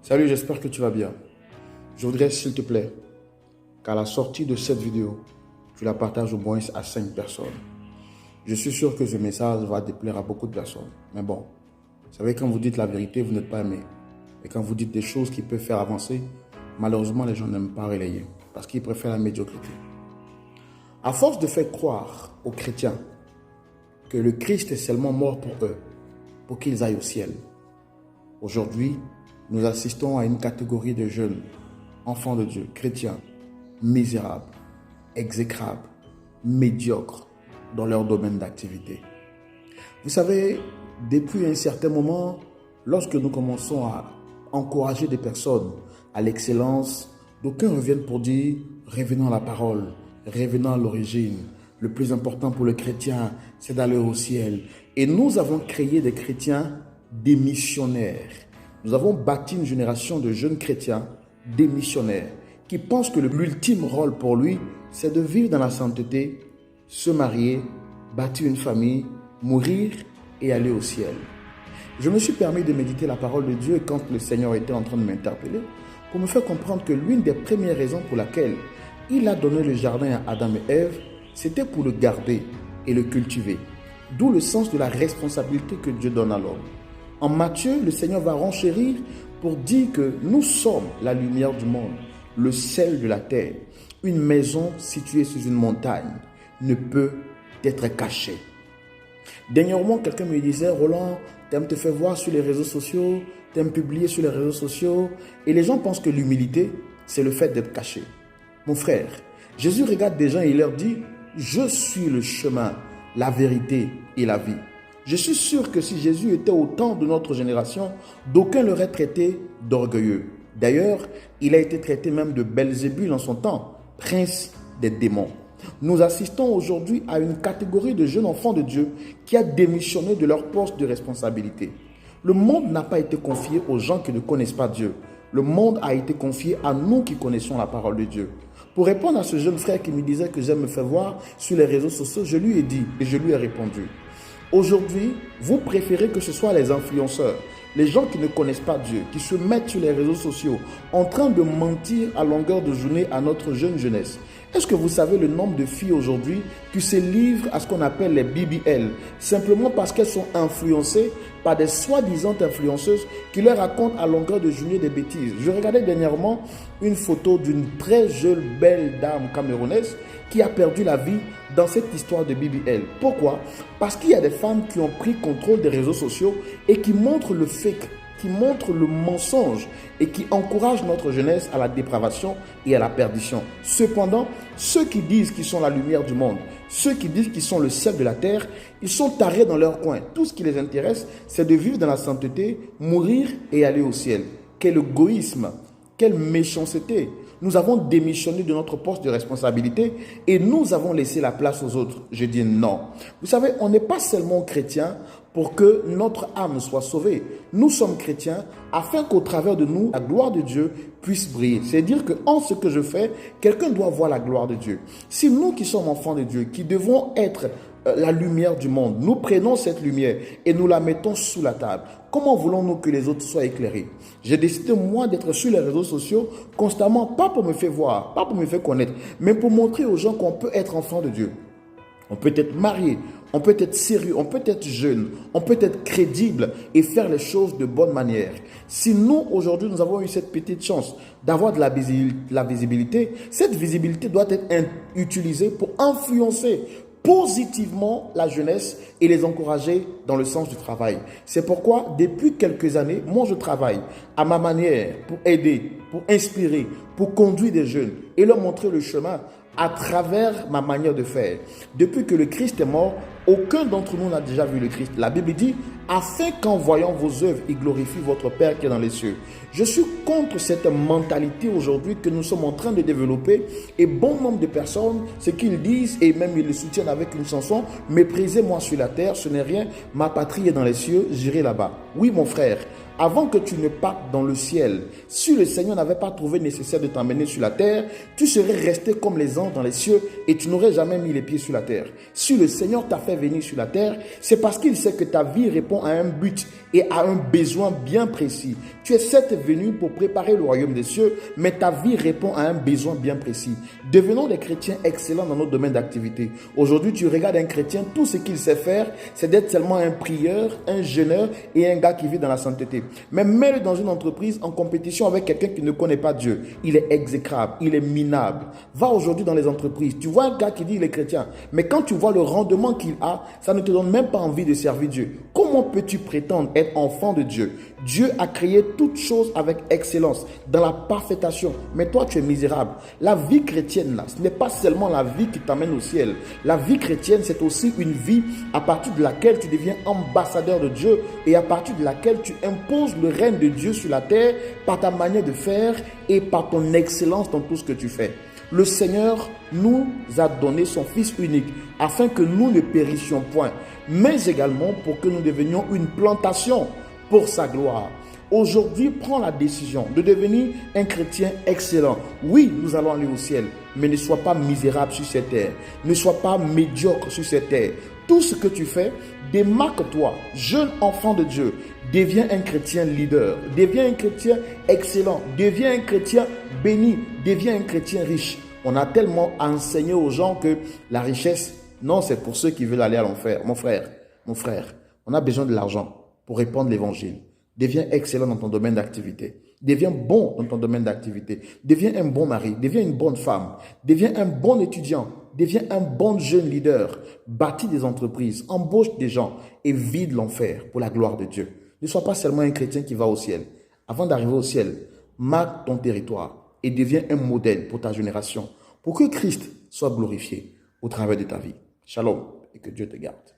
Salut, j'espère que tu vas bien. Je voudrais, s'il te plaît, qu'à la sortie de cette vidéo, tu la partages au moins à 5 personnes. Je suis sûr que ce message va déplaire à beaucoup de personnes. Mais bon, vous savez, quand vous dites la vérité, vous n'êtes pas aimé. Et quand vous dites des choses qui peuvent faire avancer, malheureusement, les gens n'aiment pas relayer parce qu'ils préfèrent la médiocrité. À force de faire croire aux chrétiens que le Christ est seulement mort pour eux, pour qu'ils aillent au ciel, aujourd'hui, nous assistons à une catégorie de jeunes, enfants de Dieu, chrétiens, misérables, exécrables, médiocres dans leur domaine d'activité. Vous savez, depuis un certain moment, lorsque nous commençons à encourager des personnes à l'excellence, d'aucuns reviennent pour dire « revenons à la parole, revenons à l'origine. Le plus important pour le chrétien, c'est d'aller au ciel. » Et nous avons créé des chrétiens démissionnaires. Nous avons bâti une génération de jeunes chrétiens démissionnaires qui pensent que l'ultime rôle pour lui, c'est de vivre dans la sainteté, se marier, bâtir une famille, mourir et aller au ciel. Je me suis permis de méditer la parole de Dieu quand le Seigneur était en train de m'interpeller pour me faire comprendre que l'une des premières raisons pour laquelle il a donné le jardin à Adam et Ève, c'était pour le garder et le cultiver. D'où le sens de la responsabilité que Dieu donne à l'homme. En Matthieu, le Seigneur va renchérir pour dire que nous sommes la lumière du monde, le sel de la terre. Une maison située sur une montagne ne peut être cachée. Dernièrement, quelqu'un me disait « Roland, t'aimes te faire voir sur les réseaux sociaux, t'aimes publier sur les réseaux sociaux. » Et les gens pensent que l'humilité, c'est le fait d'être caché. Mon frère, Jésus regarde des gens et il leur dit « Je suis le chemin, la vérité et la vie. » Je suis sûr que si Jésus était au temps de notre génération, d'aucuns l'auraient traité d'orgueilleux. D'ailleurs, il a été traité même de Belzébul en son temps, prince des démons. Nous assistons aujourd'hui à une catégorie de jeunes enfants de Dieu qui a démissionné de leur poste de responsabilité. Le monde n'a pas été confié aux gens qui ne connaissent pas Dieu. Le monde a été confié à nous qui connaissons la parole de Dieu. Pour répondre à ce jeune frère qui me disait que j'aime me faire voir sur les réseaux sociaux, je lui ai dit et je lui ai répondu. Aujourd'hui, vous préférez que ce soit les influenceurs, les gens qui ne connaissent pas Dieu, qui se mettent sur les réseaux sociaux en train de mentir à longueur de journée à notre jeune jeunesse. Est-ce que vous savez le nombre de filles aujourd'hui qui se livrent à ce qu'on appelle les BBL, simplement parce qu'elles sont influencées par des soi-disant influenceuses qui leur racontent à longueur de journée des bêtises. Je regardais dernièrement une photo d'une très jeune, belle dame camerounaise qui a perdu la vie dans cette histoire de BBL. Pourquoi? Parce qu'il y a des femmes qui ont pris contrôle des réseaux sociaux et qui montrent le fake, qui montrent le mensonge et qui encouragent notre jeunesse à la dépravation et à la perdition. Cependant, ceux qui disent qu'ils sont la lumière du monde, ceux qui disent qu'ils sont le sel de la terre, ils sont tarés dans leur coin. Tout ce qui les intéresse, c'est de vivre dans la sainteté, mourir et aller au ciel. Quel égoïsme, quelle méchanceté! Nous avons démissionné de notre poste de responsabilité et nous avons laissé la place aux autres. Je dis non. Vous savez, on n'est pas seulement chrétien pour que notre âme soit sauvée. Nous sommes chrétiens afin qu'au travers de nous, la gloire de Dieu puisse briller. C'est-à-dire qu'en ce que je fais, quelqu'un doit voir la gloire de Dieu. Si nous qui sommes enfants de Dieu, qui devons être la lumière du monde, nous prenons cette lumière et nous la mettons sous la table, comment voulons-nous que les autres soient éclairés? J'ai décidé, moi, d'être sur les réseaux sociaux constamment, pas pour me faire voir, pas pour me faire connaître, mais pour montrer aux gens qu'on peut être enfant de Dieu. On peut être marié, on peut être sérieux, on peut être jeune, on peut être crédible et faire les choses de bonne manière. Si nous, aujourd'hui, nous avons eu cette petite chance d'avoir de la visibilité, cette visibilité doit être utilisée pour influencer positivement la jeunesse et les encourager dans le sens du travail. C'est pourquoi, depuis quelques années, moi je travaille à ma manière pour aider, pour inspirer, pour conduire des jeunes et leur montrer le chemin à travers ma manière de faire. Depuis que le Christ est mort, aucun d'entre nous n'a déjà vu le Christ. La Bible dit, afin qu'en voyant vos œuvres, il glorifie votre Père qui est dans les cieux. Je suis contre cette mentalité aujourd'hui que nous sommes en train de développer et bon nombre de personnes, ce qu'ils disent et même ils le soutiennent avec une chanson, méprisez-moi sur la terre, ce n'est rien, ma patrie est dans les cieux, j'irai là-bas. Oui, mon frère, avant que tu ne partes dans le ciel, si le Seigneur n'avait pas trouvé nécessaire de t'emmener sur la terre, tu serais resté comme les anges dans les cieux et tu n'aurais jamais mis les pieds sur la terre. Si le Seigneur t'a fait venir sur la terre, c'est parce qu'il sait que ta vie répond à un but et à un besoin bien précis. Tu es certes venu pour préparer le royaume des cieux, mais ta vie répond à un besoin bien précis. Devenons des chrétiens excellents dans notre domaine d'activité. Aujourd'hui, tu regardes un chrétien, tout ce qu'il sait faire, c'est d'être seulement un prieur, un jeûneur et un gars qui vit dans la sainteté. Mais mets-le dans une entreprise en compétition avec quelqu'un qui ne connaît pas Dieu. Il est exécrable, il est minable. Va aujourd'hui dans les entreprises. Tu vois un gars qui dit qu'il est chrétien, mais quand tu vois le rendement qu'il a, ça ne te donne même pas envie de servir Dieu. Comment peux-tu prétendre être enfant de Dieu? Dieu a créé toutes choses avec excellence, dans la parfaitation. Mais toi, tu es misérable. La vie chrétienne, là, ce n'est pas seulement la vie qui t'amène au ciel. La vie chrétienne, c'est aussi une vie à partir de laquelle tu deviens ambassadeur de Dieu et à partir de laquelle tu imposes le règne de Dieu sur la terre par ta manière de faire et par ton excellence dans tout ce que tu fais. Le Seigneur nous a donné son Fils unique afin que nous ne périssions point, mais également pour que nous devenions une plantation pour sa gloire. Aujourd'hui, prends la décision de devenir un chrétien excellent. Oui, nous allons aller au ciel, mais ne sois pas misérable sur cette terre. Ne sois pas médiocre sur cette terre. Tout ce que tu fais, démarque-toi, jeune enfant de Dieu. Deviens un chrétien leader. Deviens un chrétien excellent. Deviens un chrétien béni. Deviens un chrétien riche. On a tellement enseigné aux gens que la richesse, non, c'est pour ceux qui veulent aller à l'enfer. Mon frère, on a besoin de l'argent pour répandre l'évangile. Deviens excellent dans ton domaine d'activité. Deviens bon dans ton domaine d'activité. Deviens un bon mari. Deviens une bonne femme. Deviens un bon étudiant. Deviens un bon jeune leader. Bâtis des entreprises. Embauche des gens et vide l'enfer pour la gloire de Dieu. Ne sois pas seulement un chrétien qui va au ciel. Avant d'arriver au ciel, marque ton territoire et deviens un modèle pour ta génération pour que Christ soit glorifié au travers de ta vie. Shalom et que Dieu te garde.